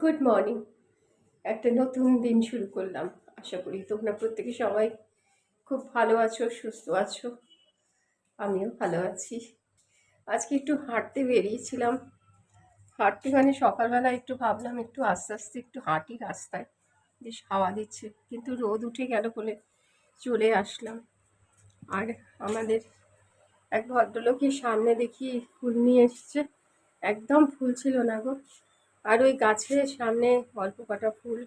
Good morning. একটা নতুন দিন শুরু করলাম। আশা করি তোমরা প্রত্যেকে সবাই খুব ভালো আছো, সুস্থ আছো। আমিও ভালো আছি। আজকে একটু হাঁটতে বেরিয়েছিলাম। হাঁটতে মানে সকালবেলা একটু ভাবলাম একটু আস্তে আস্তে একটু হাঁটি রাস্তায়, বেশ হাওয়া দিচ্ছে, কিন্তু রোদ উঠে গেল বলে চলে আসলাম। আর আমাদের এক ভদ্রলোকের সামনে দেখি ফুল নিয়ে এসছে, একদম ফুল ছিল না গো। আর ওই গাছের সামনে অল্প কটা ফুল,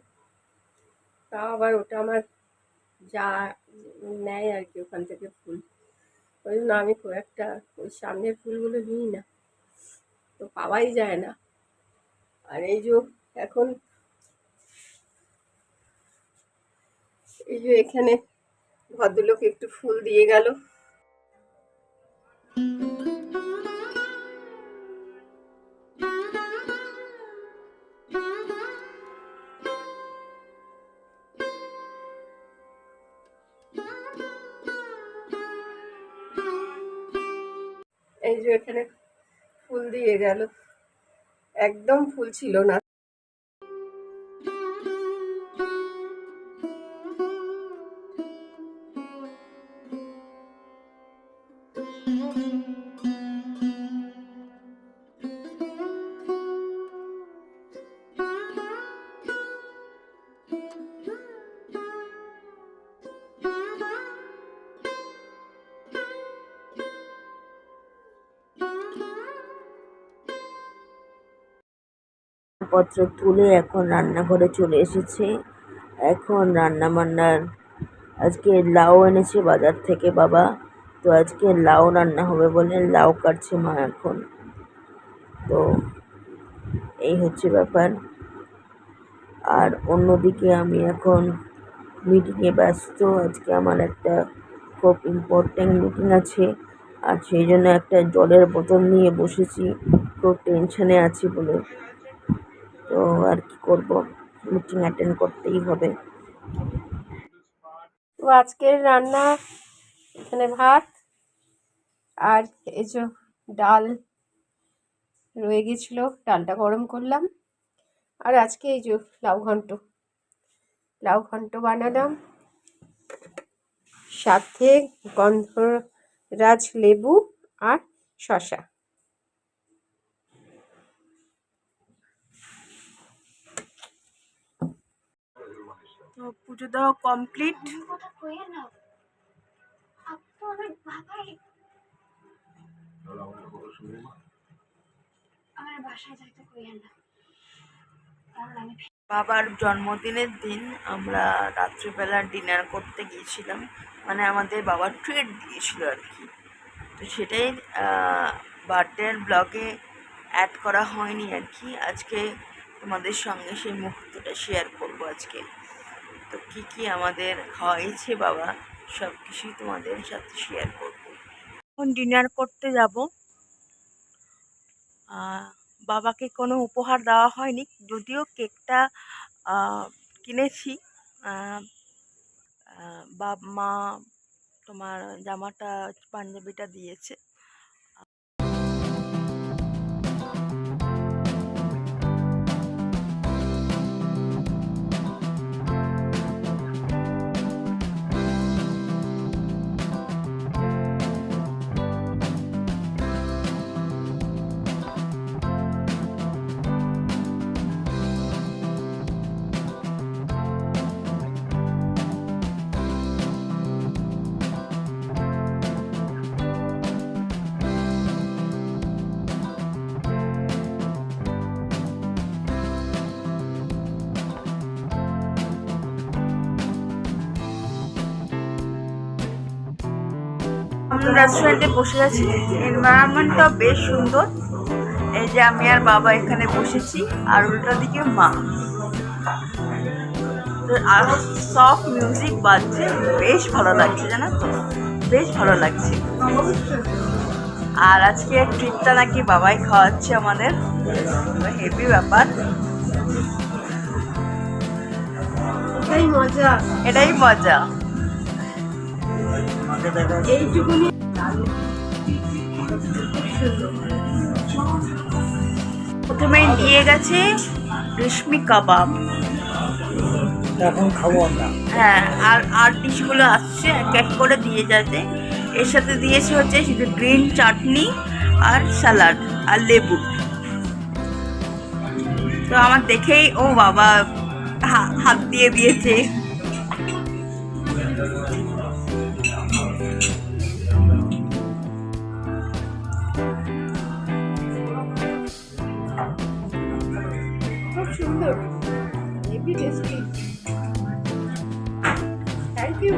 তাও আবার ওটা আমার যা নেয় আর কি ওখান থেকে ফুল। ওই জন্য আমি খুব একটা ওই সামনের ফুলগুলো নিই না, তো পাওয়াই যায় না। আর এখন এখানে ভদ্রলোক একটু ফুল দিয়ে গেল। এখানে ফুল দিয়ে গেল, একদম ফুল ছিল না। পত্র তুলে এখন রান্নাঘরে চলে এসেছে। এখন রান্না বান্নার আজকে লাউ এনেছে বাজার থেকে বাবা, তো আজকে লাউ রান্না হবে বলে লাউ কাটছে মা এখন। তো এই হচ্ছে ব্যাপার। আর অন্যদিকে আমি এখন মিটিংয়ে ব্যস্ত। আজকে আমার একটা খুব ইম্পর্ট্যান্ট মিটিং আছে, আর সেই জন্য একটা জলের বোতল নিয়ে বসেছি, খুব টেনশনে আছি বলে। তো আর কি করব, মিটিং অ্যাটেন্ড করতেই হবে। তো আজকের রান্না এখানে ভাত আর ডাল রয়ে গেছিল, ডালটা গরম করলাম। আর আজকে লাউ ঘন্ট বানালাম, সাথে গন্ধরাজ লেবু আর শসা। তো পুজো দেওয়া কমপ্লিট। বাবার জন্মদিনের দিন আমরা রাত্রিবেলা ডিনার করতে গিয়েছিলাম, মানে আমাদের বাবা ট্রিট দিয়েছিল আর কি। তো সেটাই বার্থডের ব্লগে অ্যাড করা হয়নি আর কি। আজকে তোমাদের সঙ্গে সেই মুহূর্তটা শেয়ার করব আজকে। তো কী কী আমাদের খাওয়াইছে বাবা, সব কিছুই তোমাদের সাথে শেয়ার করব। এখন ডিনার করতে যাব। বাবাকে কোনো উপহার দেওয়া হয়নি, যদিও কেকটা কিনেছি। মা তোমার জামাটা পাঞ্জাবিটা দিয়েছে। রেস্টুরেন্টে বসে আছি, এনভায়রনমেন্টটা বেশ সুন্দর। এই যে আমি আর বাবা এখানে বসেছি, আর উল্টো দিকে মা। আর সফট মিউজিক বাজছে, বেশ ভালো লাগছে, জানো তো, বেশ ভালো লাগছে। আর আজকে ট্রিটটা নাকি বাবাই খাওয়াচ্ছে আমাদের, হেভি ব্যাপার। এটাই মজা। এইটুকুনি প্রথমে নিয়ে গেছে রেশমি কাবাব। এখন খাবো আমরা। হ্যাঁ, আর ডিশগুলো আসছে এক এক করে দিয়ে যাচ্ছে। এর সাথে দিয়েছে হচ্ছে শুধু গ্রিন চাটনি আর স্যালাড আর লেবু। তো আমার দেখেই ও বাবা হাত দিয়ে দিয়েছে। খুব সুন্দর, heavy tasty. Thank you.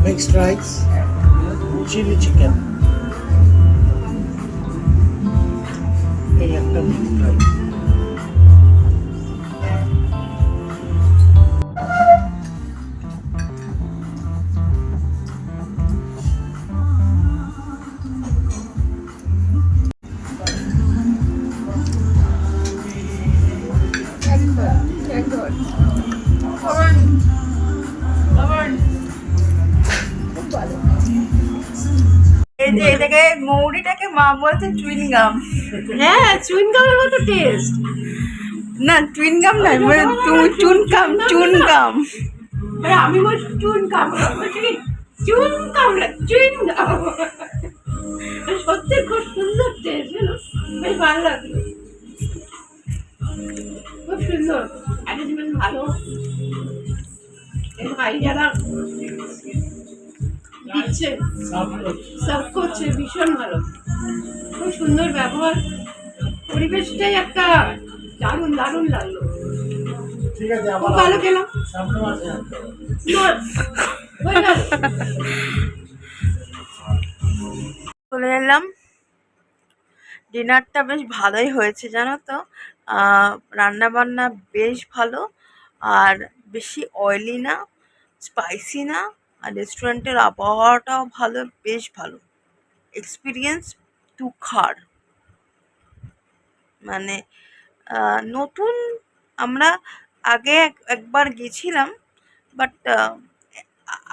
Mixed rice, chilli chicken, এই একটা মিক্সড রাইস। একদম খুব ভালো। এই যে এটাকে মৌরিটাকে মা বলছে চুইনগাম। হ্যাঁ, চুইনগামের মতো টেস্ট। না চুইনগাম নয়, চুনকাম চুনকাম। আমি বলছি চুনকাম, চুনকাম না চুইনগাম। সত্যি খুব সুন্দর টেস্ট, বেশ ভালো লাগলো, খুব সুন্দর অ্যারেঞ্জমেন্ট ভালো। এই ভাই যারা দিচ্ছে সার্ভ করছে ভীষণ ভালো, খুব সুন্দর ব্যবহার, পরিবেশটাই একটা দারুণ দারুণ লাগলো। ঠিক আছে, খুব ভালো খেলাম। সামনে মাসে হয়ে গেল। চলে এলাম। ডিনারটা বেশ ভালোই হয়েছে জানো তো। রান্না বান্না বেশ ভালো, আর বেশি অয়েলি না, স্পাইসি না, আর রেস্টুরেন্টের আবহাওয়াটাও ভালো, বেশ ভালো এক্সপিরিয়েন্স। টু খার মানে নতুন, আমরা আগে একবার গেছিলাম, বাট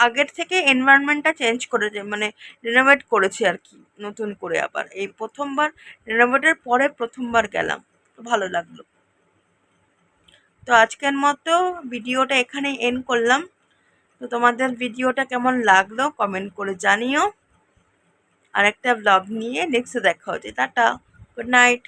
আগের থেকে এনভায়রনমেন্টটা চেঞ্জ করেছে, মানে রিনোভেট করেছে আর কি নতুন করে। আবার এই প্রথমবার, রিনোভেটের পরে প্রথমবার গেলাম, তো ভালো লাগলো। তো আজকের মতো ভিডিওটা এখানে এন্ড করলাম। তো তোমাদের ভিডিওটা কেমন লাগলো কমেন্ট করে জানিও। আর একটা ব্লগ নিয়ে নেক্সট দেখা হচ্ছে। Tata, good night.